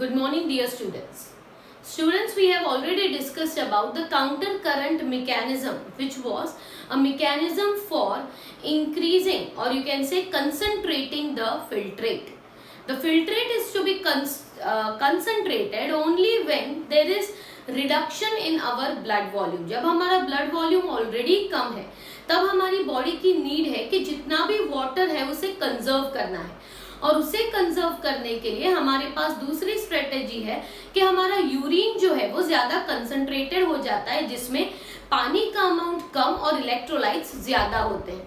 Good morning, dear students. Students, we have already discussed about the counter current mechanism, which was a mechanism for increasing, or you can say concentrating the filtrate. The filtrate is to be concentrated only when there is reduction in our blood volume. जब हमारा blood volume already कम है, तब हमारी body की need है कि जितना भी वाटर है उसे कंजर्व करना है, और उसे कंजर्व करने के लिए हमारे पास दूसरी स्ट्रेटेजी है कि हमारा यूरिन जो है वो ज्यादा कंसंट्रेटेड हो जाता है, जिसमें पानी का अमाउंट कम और इलेक्ट्रोलाइट्स ज्यादा होते हैं.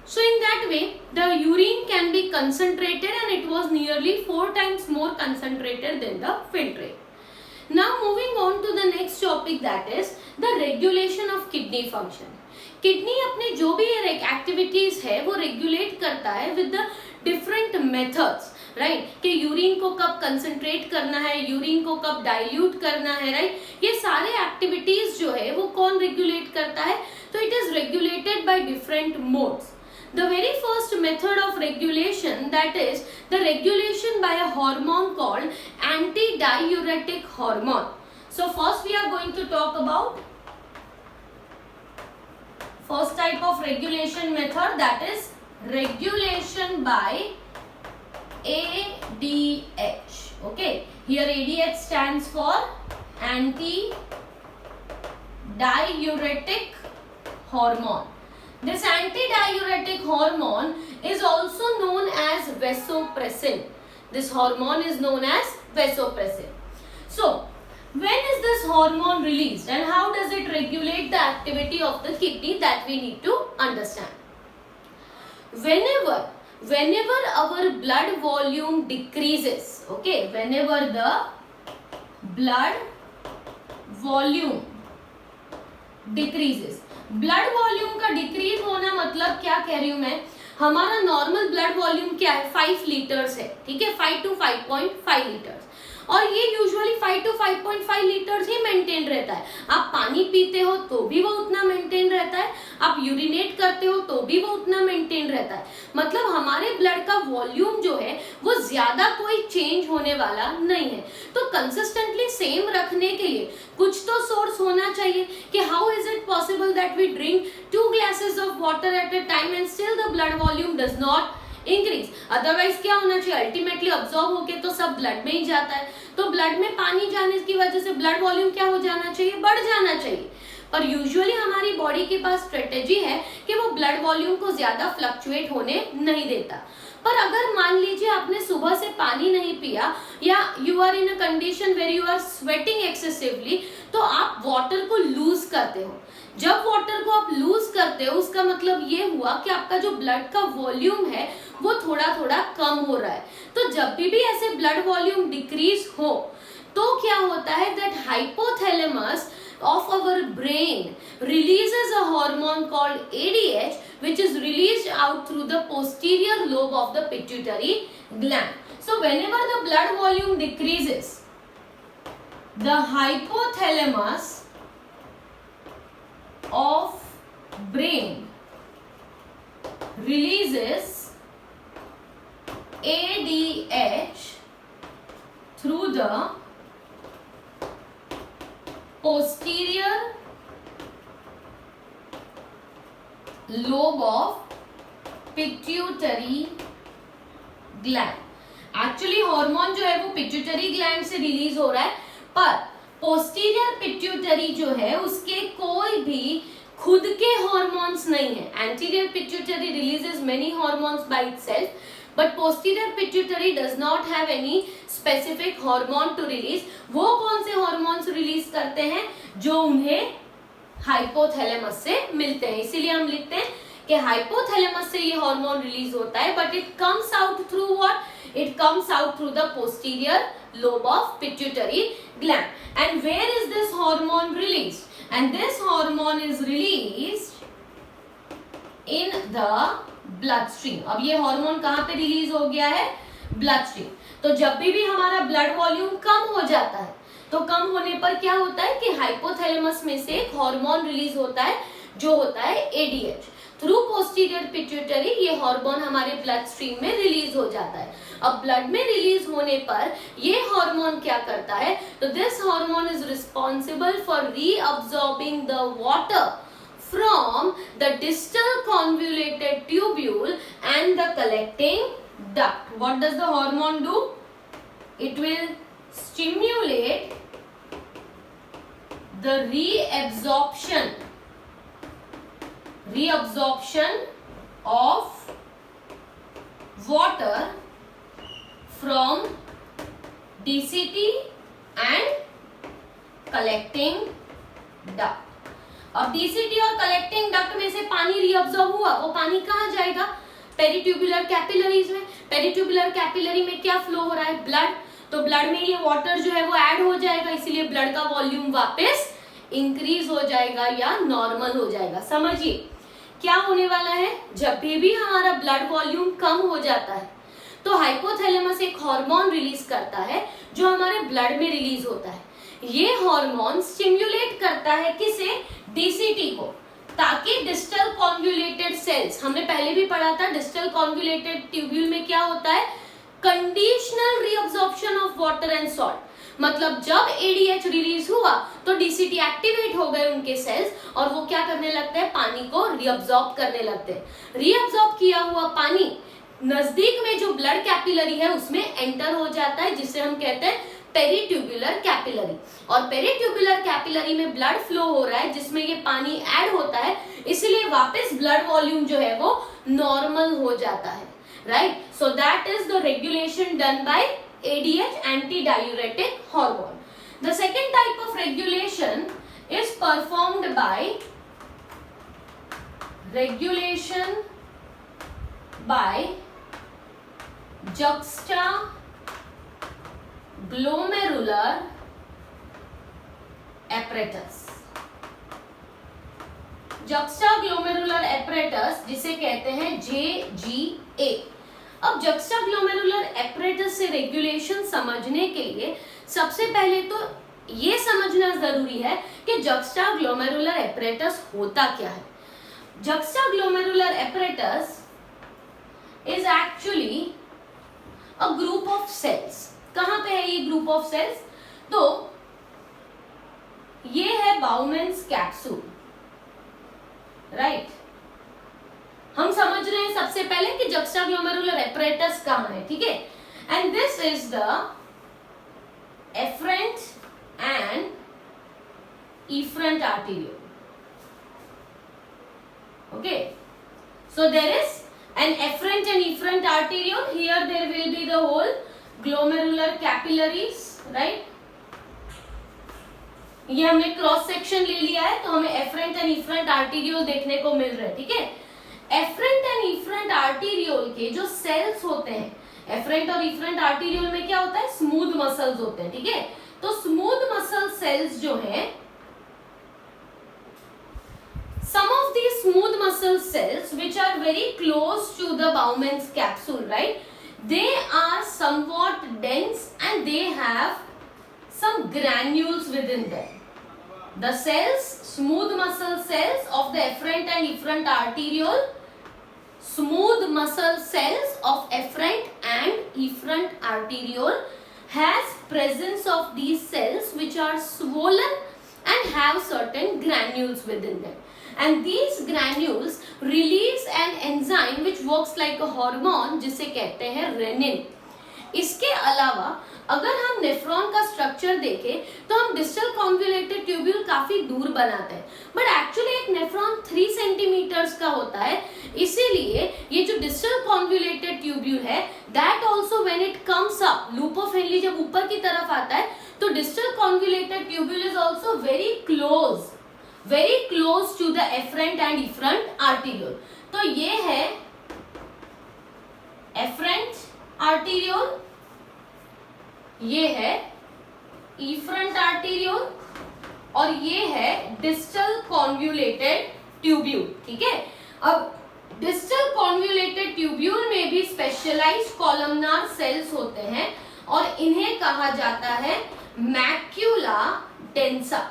So in that way the urine can be concentrated, and it was nearly 4 times more concentrated than the filtrate. Now moving on to the next topic, that is the regulation of kidney function. Kidney अपने जो भी activities है वो regulate करता है with the different methods, right, कि urine को कब कंसंट्रेट करना है, यूरिन को कब डाइल्यूट करना है, राइट. ये सारे एक्टिविटीज जो है वो कौन रेगुलेट करता है? तो it is regulated by different modes. The very first method of regulation, that is the regulation by a hormone called antidiuretic hormone. So first we are going to talk about first type of regulation method, that is regulation by ADH. Okay, here ADH stands for antidiuretic hormone. This antidiuretic hormone is also known as vasopressin. This hormone is known as vasopressin. So, when is this hormone released and how does it regulate the activity of the kidney? That we need to understand. Whenever our blood volume decreases, okay, whenever the blood volume decreases, blood volume का decrease होना मतलब क्या कह रही हूं मैं, हमारा normal blood volume क्या है, 5 लीटर्स है, ठीक है, 5 to 5.5 लीटर्स, और ये usually 5 to 5.5 litres he maintain रहता है. आप पानी पीते हो तो भी वो उतना मेंटेन रहता है, आप यूरिनेट करते हो तो भी वो उतना मेंटेन रहता है. मतलब हमारे ब्लड का वॉल्यूम जो है वो ज्यादा कोई चेंज होने वाला नहीं है. तो कंसिस्टेंटली सेम रखने के लिए कुछ तो सोर्स होना चाहिए कि how is it possible that we drink 2 glasses of water at a time and still the blood volume does not increase. Otherwise क्या होना चाहिए, अल्टीमेटली अब्सॉर्ब होके तो सब ब्लड में ही जाता है, तो ब्लड में पानी जाने की वजह से ब्लड वॉल्यूम क्या हो जाना चाहिए, बढ़ जाना चाहिए. पर यूजुअली हमारी बॉडी के पास स्ट्रेटेजी है कि वो ब्लड वॉल्यूम को ज्यादा फ्लक्चुएट होने नहीं देता. पर अगर मान लीजिए आपने सुबह से पानी नहीं पिया, या you are in a condition where you are sweating excessively, तो आप वाटर को लूज करते हो. जब वाटर को आप लूज करते हो उसका मतलब ये हुआ कि आपका जो ब्लड का वॉल्यूम है वो थोड़ा थोड़ा कम हो रहा है. तो जब भी ऐसे ब्लड वॉल्यूम डिक्रीज हो तो क्या होता है, that hypothalamus of our brain releases a hormone called ADH, which is released out through the posterior lobe of the pituitary gland. So whenever the blood volume decreases, the hypothalamus of brain releases ADH through the posterior lobe of pituitary gland. Actually hormone जो है वो pituitary gland से release हो रहा है, पर posterior pituitary जो है उसके कोई भी खुद के हार्मोन्स नहीं है. Anterior pituitary releases many hormones by itself, but posterior pituitary does not have any specific hormone to release. वो कौन से hormones रिलीज करते हैं जो उन्हें हाइपोथैलेमस से मिलते हैं. इसीलिए हम लिखते हैं कि हाइपोथैलेमस से ये हार्मोन रिलीज होता है, but it comes out through what, it comes out through the posterior lobe of pituitary gland. And where is this hormone release? And this hormone is released in the blood stream. अब ये hormone कहाँ पे release हो गया है? Blood stream. तो जब भी हमारा ब्लड वॉल्यूम कम हो जाता है तो कम होने पर क्या होता है कि हाइपोथैलेमस में से एक हार्मोन रिलीज होता है जो होता है ADH. थ्रू पोस्टीरियर पिट्यूटरी ये हार्मोन हमारे ब्लड स्ट्रीम में रिलीज हो जाता है। अब ब्लड में रिलीज होने पर ये हार्मोन क्या करता है, तो this hormone is responsible for reabsorbing the water from the distal convoluted tubule and the collecting duct. What does the hormone do? It will stimulate the reabsorption of water from DCT and collecting duct. अब DCT और collecting duct में से पानी reabsorb हुआ, वो पानी कहाँ जाएगा, पेरिट्यूबुलर कैपिलरीज में। पेरिट्यूबुलर कैपिलरी में क्या फ्लो हो रहा है, ब्लड, तो ब्लड में ये वाटर जो है वो ऐड हो जाएगा, इसीलिए ब्लड का वॉल्यूम वापस इंक्रीज हो जाएगा या नॉर्मल हो जाएगा। समझिए क्या होने वाला है, जब भी हमारा ब्लड वॉल्यूम कम हो जाता है तो हाइपोथैलेमस एक हार्मोन रिलीज करता है जो हमारे ब्लड में रिलीज होता है। ये हार्मोन स्टिम्युलेट करता है किसे, डीसीटी को, ताकि डिस्टल कॉन्वुलेटेड सेल्स, हमने पहले भी पढ़ा था डिस्टल कॉन्वुलेटेड ट्यूब्यूल में क्या होता है, conditional reabsorption of water and salt. मतलब जब एडीएच रिलीज हुआ तो डीसीटी एक्टिवेट हो गए उनके सेल्स और वो क्या करने लगते हैं, पानी को रीअब्सॉर्ब करने लगते हैं। रीअब्सॉर्ब किया हुआ पानी नजदीक में जो ब्लड कैपिलरी है उसमें एंटर हो जाता है, जिसे हम कहते हैं पेरिट्यूबुलर कैपिलरी। और पेरिट्यूबुलर कैपिलरी में ब्लड फ्लो हो रहा है जिसमें ये पानी ऐड होता है, इसलिए वापस ब्लड वॉल्यूम जो है वो नॉर्मल हो जाता है, right. So that is the regulation done by ADH, anti diuretic hormone. The second type of regulation is performed by regulation bye juxtaglomerular apparatus। juxtaglomerular apparatus जिसे कहते हैं JGA। अब juxtaglomerular apparatus से रेगुलेशन समझने के लिए सबसे पहले तो ये समझना जरूरी है कि juxtaglomerular apparatus होता क्या है। juxtaglomerular apparatus is actually a group of cells। कहां पे है ये ग्रुप ऑफ सेल्स, तो ये है बाउमेन्स कैप्सूल, राइट। हम समझ रहे हैं सबसे पहले कि juxtaglomerular apparatus कहां है, ठीक है। And this is the efferent and efferent arteriole। okay, so there is an efferent and efferent arteriole, here there will be the whole glomerular capillaries, right। ये हमने क्रॉस सेक्शन ले लिया है तो हमें efferent and efferent arteriole देखने को मिल रहा है, ठीक है। efferent and efferent arteriole के जो सेल्स होते हैं, efferent और efferent arteriole में क्या होता है, स्मूथ मसल्स होते हैं, ठीक है। तो स्मूथ मसल सेल्स जो हैं, some of these smooth muscle cells which are very close to the Bowman's capsule, right, they are somewhat dense and they have some granules within them। The cells, smooth muscle cells of the efferent and efferent arteriole, smooth muscle cells of efferent and efferent arteriole has presence of these cells which are swollen and have certain granules within them। And these granules release an enzyme which works like a hormone जिसे कहते हैं rennin. इसके अलावा अगर हम nephron का structure देखें तो हम डिस्टल कॉन्वुलेटेड ट्यूब्यूल काफी दूर बनाते हैं, बट एक्चुअली एक नेफ्रॉन 3 सेंटीमीटर्स का होता है, इसीलिए ये जो डिस्टल कॉन्वुलेटेड ट्यूब्यूल है that also when it comes up, loop of Henle जब ऊपर की तरफ आता है तो distal convoluted tubule is also very close to the efferent and efferent arteriole। तो ये है efferent arteriole, ये है efferent arteriole और ये है distal convoluted tubule, ठीक है। अब distal convoluted tubule में भी specialized columnar cells होते हैं और इन्हें कहा जाता है macula densa।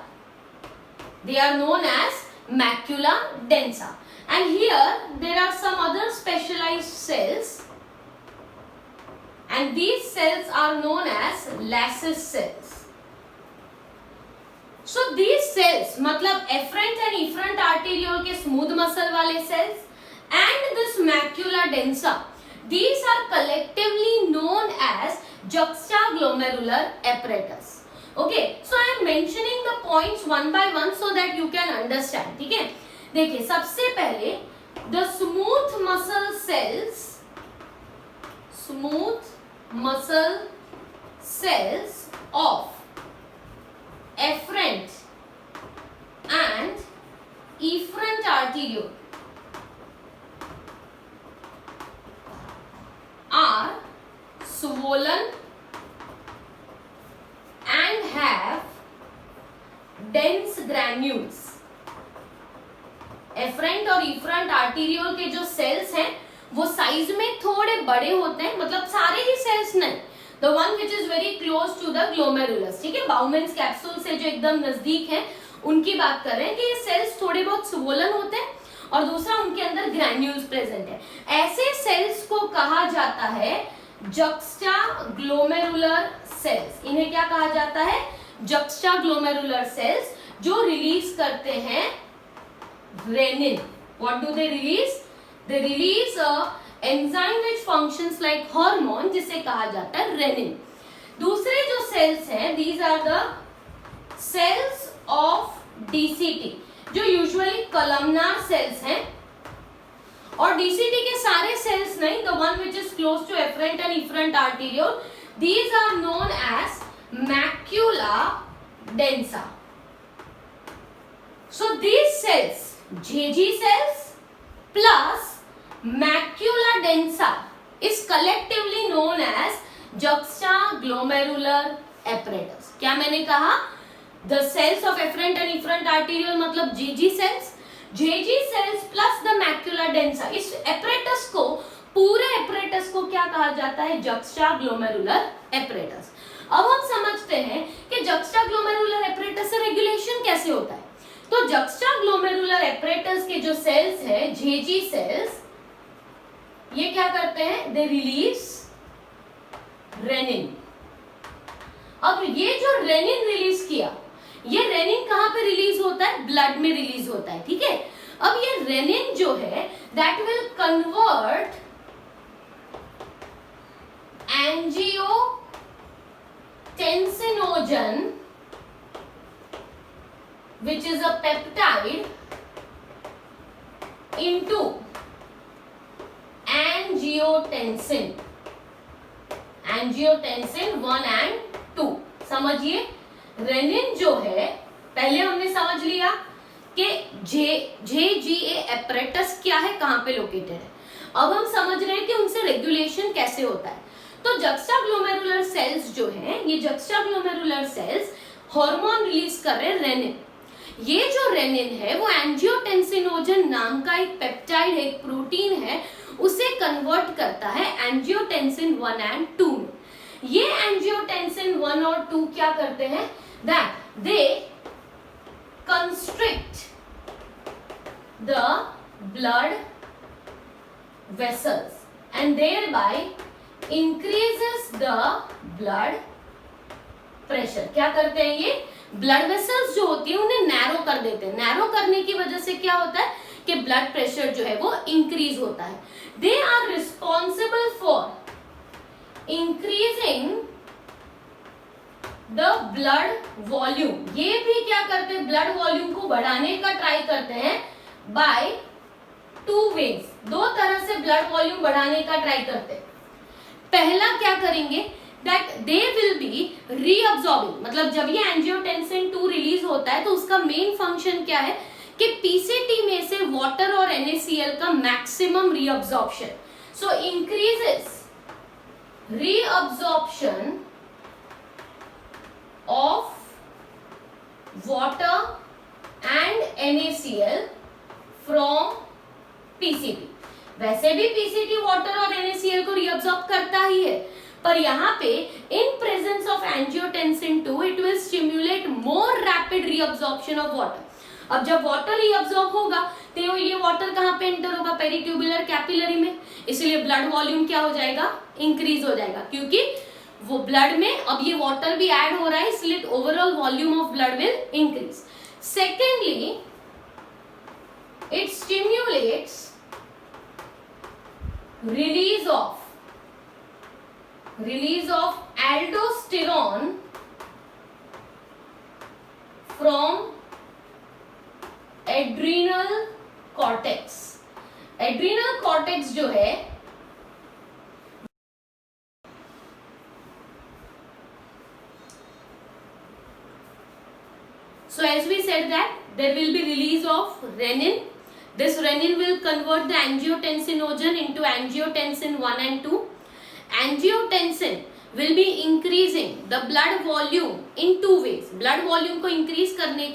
They are known as macula densa। and here there are some other specialized cells, and these cells are known as Lassus cells. So these cells मतलब efferent and efferent arteriole के smooth muscle वाले cells and this macula densa, these are collectively known as juxtaglomerular apparatus. Okay, so I am mentioning the points one by one so that you can understand. ठीक है, देखिए सबसे पहले the smooth muscle cells of efferent and efferent arteriole are swollen and have dense granules. efferent और efferent arteriole के जो cells हैं वो साइज में थोड़े बड़े होते हैं, मतलब सारे ही सेल्स नहीं, the one which is very close to the glomerulus, ठीक है, बाउमेन्स कैप्सूल से जो एकदम नजदीक है उनकी बात कर रहे हैं कि ये सेल्स थोड़े बहुत स्वोलन होते हैं और दूसरा उनके अंदर ग्रैन्यूल्स प्रेजेंट है। ऐसे सेल्स को कहा जाता है जक्स्टाग्लोमेरुलर सेल्स। इन्हें क्या कहा जाता है? जक्स्टाग्लोमेरुलर सेल्स, जो रिलीज करते हैं renin. What do they release? They release enzyme which functions like hormone, जिसे कहा जाता है रेनिन। दूसरे जो सेल्स हैं, these are the cells of DCT, जो यूजुअली कॉलमनार सेल्स हैं, और डीसीटी के सारे सेल्स नहीं, the one which is close to afferent and efferent arteriole, these are known as macula densa. So these cells, JG cells plus macula densa is collectively known as juxtaglomerular apparatus. क्या मैंने कहा? The cells of efferent and efferent arteriole मतलब JG cells, JG cells plus the macula densa, इस apparatus को, पूरे apparatus को क्या कहा जाता है? juxtaglomerular apparatus। अब हम समझते हैं कि juxtaglomerular apparatus से रेगुलेशन कैसे होता है। तो juxtaglomerular apparatus के जो सेल्स है, JG सेल्स, ये क्या करते हैं? They release renin. अब ये जो रेनिन रिलीज किया, ये रेनिन कहां पे रिलीज होता है? ब्लड में रिलीज होता है, ठीक है। अब ये रेनिन जो है, that will convert angiotensinogen which is a peptide into angiotensin 1 and 2। समझिए, रेनिन जो है, पहले हमने समझ लिया कि JGA apparatus क्या है, कहां पे लोकेटेड है। अब हम समझ रहे हैं कि उनसे रेगुलेशन कैसे होता है। तो juxtaglomerular सेल्स जो हैं, ये juxtaglomerular सेल्स हार्मोन रिलीज कर रहे हैं, रेनिन। ये जो रेनिन है वो एंजियोटेंसिनोजन नाम का एक पेप्टाइड है, एक प्रोटीन है, उसे कन्वर्ट करता है एंजियोटेंसिन 1 एंड 2 में। ये एंजियोटेंसिन 1 और 2 क्या करते हैं? That they constrict the blood vessels and thereby increases the blood pressure. क्या करते हैं ये? ब्लड वेसल्स जो होती है उन्हें नैरो कर देते हैं। नैरो करने की वजह से क्या होता है कि ब्लड प्रेशर जो है वो इंक्रीज होता है। They are responsible for increasing the blood volume. ये भी क्या करते हैं? ब्लड वॉल्यूम को बढ़ाने का ट्राई करते हैं बाय 2 वेज। 2 तरह से ब्लड वॉल्यूम बढ़ाने का ट्राई करते हैं। पहला क्या करेंगे? that they will be reabsorbing, मतलब जब ये एंजियोटेंसिन 2 रिलीज होता है तो उसका मेन फंक्शन क्या है कि पीसीटी में से वाटर और NaCl का maximum reabsorption, so increases reabsorption of water and NaCl from PCT. वैसे भी पीसीटी वाटर और NaCl को रीअब्सॉर्ब करता ही है, पर यहाँ पे in presence of angiotensin 2 it will stimulate more rapid reabsorption of water। अब जब वाटर रीअब्सॉर्ब होगा तो ये वाटर कहाँ पे एंटर होगा, पेरिट्यूबुलर कैपिलरी में, इसलिए ब्लड वॉल्यूम क्या हो जाएगा, इंक्रीज हो जाएगा, क्योंकि वो ब्लड में अब ये वाटर भी ऐड हो रहा है, इसलिए overall volume of blood will increase. Secondly, it stimulates release of aldosterone from adrenal cortex. adrenal cortex जो है so as we said that there will be release of renin. This renin will convert the angiotensinogen into angiotensin 1 and 2. Angiotensin will be increasing the blood volume in two ways. Blood volume को increase करने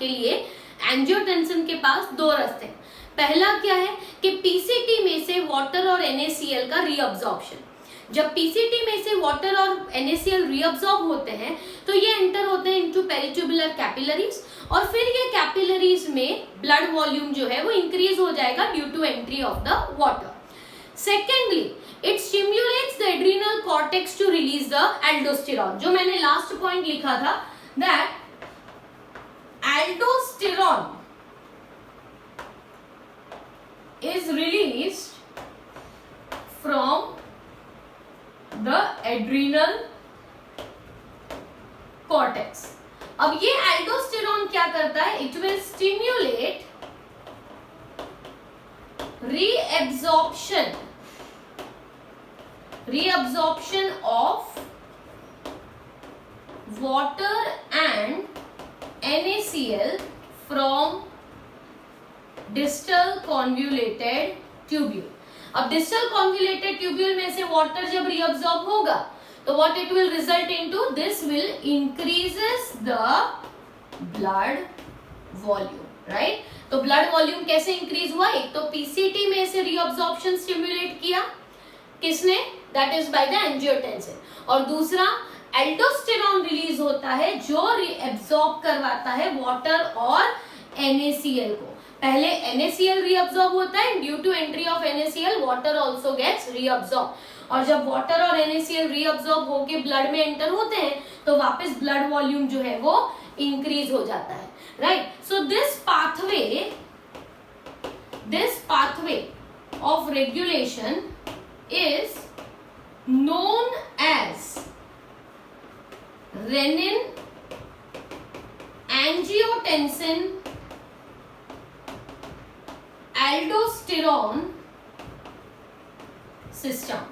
के लिए angiotensin के पास दो रास्ते हैं. पहला क्या है कि PCT में से water और NaCl का reabsorption. जब PCT में से वाटर और NaCl रीअब्सॉर्ब होते हैं तो ये एंटर होते हैं इनटू पेरिट्यूबुलर कैपिलरीज, और फिर ये कैपिलरीज में ब्लड वॉल्यूम जो है वो इंक्रीज हो जाएगा due to entry of the water. Secondly, it stimulates the adrenal cortex to release the aldosterone. जो मैंने लास्ट पॉइंट लिखा था that aldosterone is released from the adrenal cortex. अब ये एल्डोस्टेरॉन क्या करता है, it will stimulate reabsorption of water and NaCl from distal convoluted tubule. अब डिस्टल कॉन्वोल्यूटेड ट्यूब्यूल में से वाटर जब रीअब्सॉर्ब होगा तो what it will result into, this will increases the blood volume, right. तो ब्लड वॉल्यूम कैसे increase हुआ, एक तो पीसीटी में से रीअब्सॉर्प्शन स्टिम्युलेट किया किसने, that is by the angiotensin, और दूसरा एल्डोस्टेरॉन रिलीज होता है जो रीअब्सॉर्ब करवाता है वाटर और NaCl को. पहले NaCl रीअब्सॉर्ब होता है, due to entry of NaCl water also gets reabsorb, और जब वाटर और NaCl रीअब्सॉर्ब होके ब्लड में एंटर होते हैं तो वापस ब्लड वॉल्यूम जो है वो इंक्रीज हो जाता है, right. So this pathway of regulation is known as renin angiotensin aldosterone system.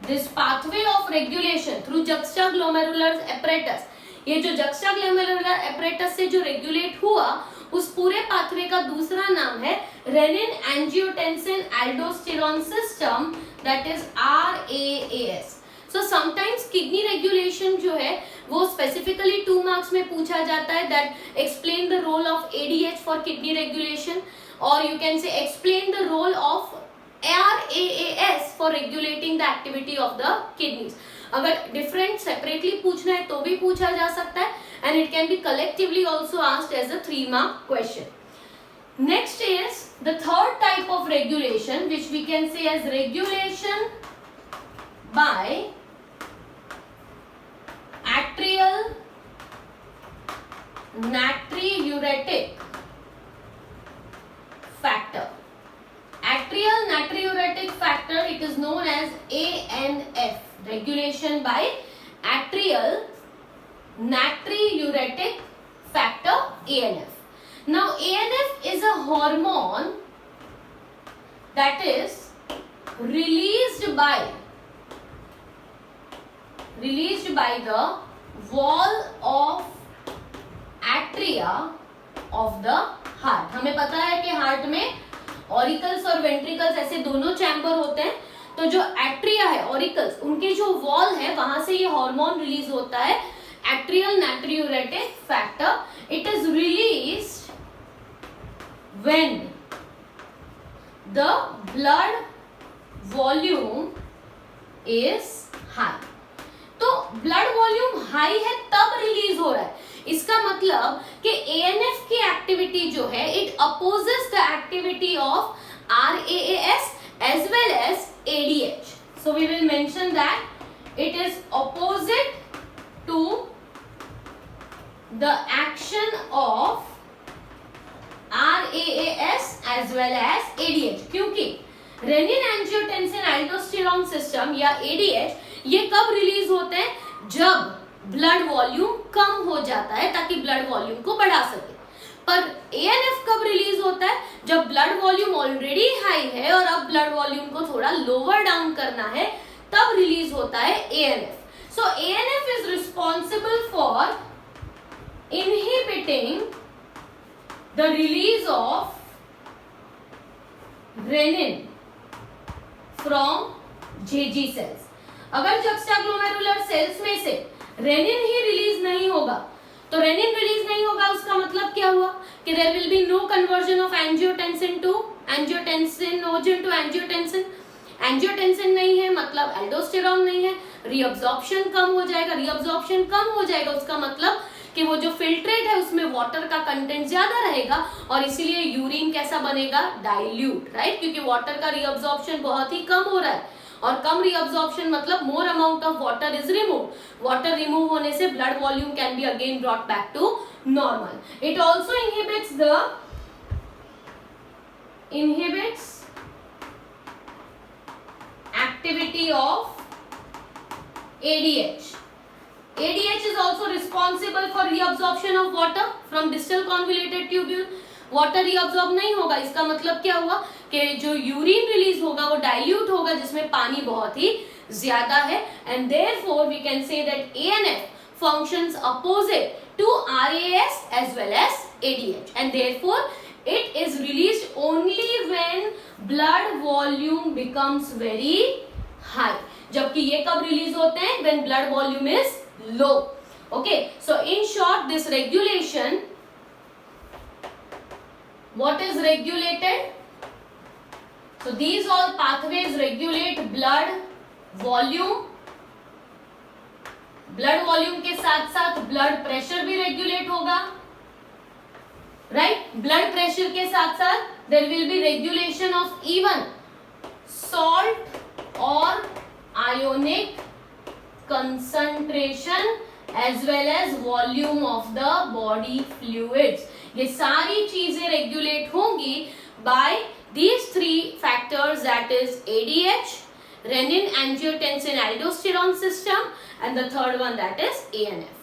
This pathway of regulation through juxtaglomerular apparatus, ये जो juxtaglomerular apparatus से जो रेगुलेट हुआ उस पूरे पाथवे का दूसरा नाम है renin angiotensin aldosterone system, that is RAAS. So sometimes kidney regulation जो है वो specifically 2 marks में पूछा जाता है, that explain the role of ADH for kidney regulation, or you can say explain the role of RAAS for regulating the activity of the kidneys. अगर different separately पूछना है तो भी पूछा जा सकता है, and it can be collectively also asked as a 3 mark question. Next is the third type of regulation, which we can say as regulation by atrial natriuretic factor. Atrial natriuretic factor, it is known as ANF. Regulation by atrial natriuretic factor, ANF. Now ANF is a hormone that is released by the wall of atria of the heart. हमें पता है कि heart में auricles और ventricles ऐसे दोनों chamber होते हैं, तो जो एट्रिया है, ऑरिकल्स, उनके जो वॉल है वहां से ये हार्मोन रिलीज होता है, atrial natriuretic factor. It is released when the blood volume is high. तो ब्लड वॉल्यूम हाई है तब रिलीज हो रहा है, इसका मतलब कि ANF की एक्टिविटी जो है it opposes the activity of RAAS as well as ADH. So we will mention that it is opposite to the action of RAAS as well as ADH. क्योंकि रेनिन एंजियोटेंसिन एल्डोस्टेरॉन सिस्टम या ADH ये कब release होते हैं? जब blood volume कम हो जाता है ताकि ब्लड वॉल्यूम को बढ़ा सके। पर ANF कब रिलीज होता है? जब ब्लड वॉल्यूम ऑलरेडी हाई है और अब ब्लड वॉल्यूम को थोड़ा लोअर डाउन करना है, तब रिलीज होता है ANF. So ANF is responsible for inhibiting the release of renin from JG cells. अगर juxtaglomerular cells में से रेनिन ही रिलीज नहीं होगा, तो रेनिन रिलीज नहीं होगा उसका मतलब क्या हुआ कि there will be no conversion of angiotensin to angiotensinogen to angiotensin. Angiotensin नहीं है मतलब एल्डोस्टेरॉन नहीं है, रीअब्जॉर्प्शन कम हो जाएगा. रीअब्जॉर्प्शन कम हो जाएगा उसका मतलब कि वो जो फिल्ट्रेट है उसमें वाटर का कंटेंट ज्यादा रहेगा और इसीलिए यूरिन कैसा बनेगा? Dilute, right? क्योंकि वाटर का रीअब्जॉर्प्शन बहुत ही कम हो रहा है और कम रीअब्जॉर्प्शन मतलब more amount of water is remove. Water remove होने से blood volume can be again brought back to normal. It also inhibits activity of ADH. ADH is also responsible for reabsorption of water from distal convoluted tubule. Water reabsorb नहीं होगा, इसका मतलब क्या हुआ कि जो यूरिन रिलीज होगा वो डाइल्यूट होगा जिसमें पानी बहुत ही ज्यादा है. And therefore we can say that ANF functions opposite to RAS as well as ADH and therefore it is released only when blood volume becomes very high. जबकि ये कब रिलीज होते हैं? when blood volume is low. Okay, so in short this regulation, what is regulated? So these all pathways regulate blood volume. Blood volume के साथ साथ blood pressure भी regulate होगा, राइट? ब्लड प्रेशर के साथ साथ there will be regulation of even salt और ionic concentration as well as volume of the body fluids. ये सारी चीजें रेगुलेट होंगी by these three factors, that is ADH, renin angiotensin aldosterone system, and the third one that is ANF.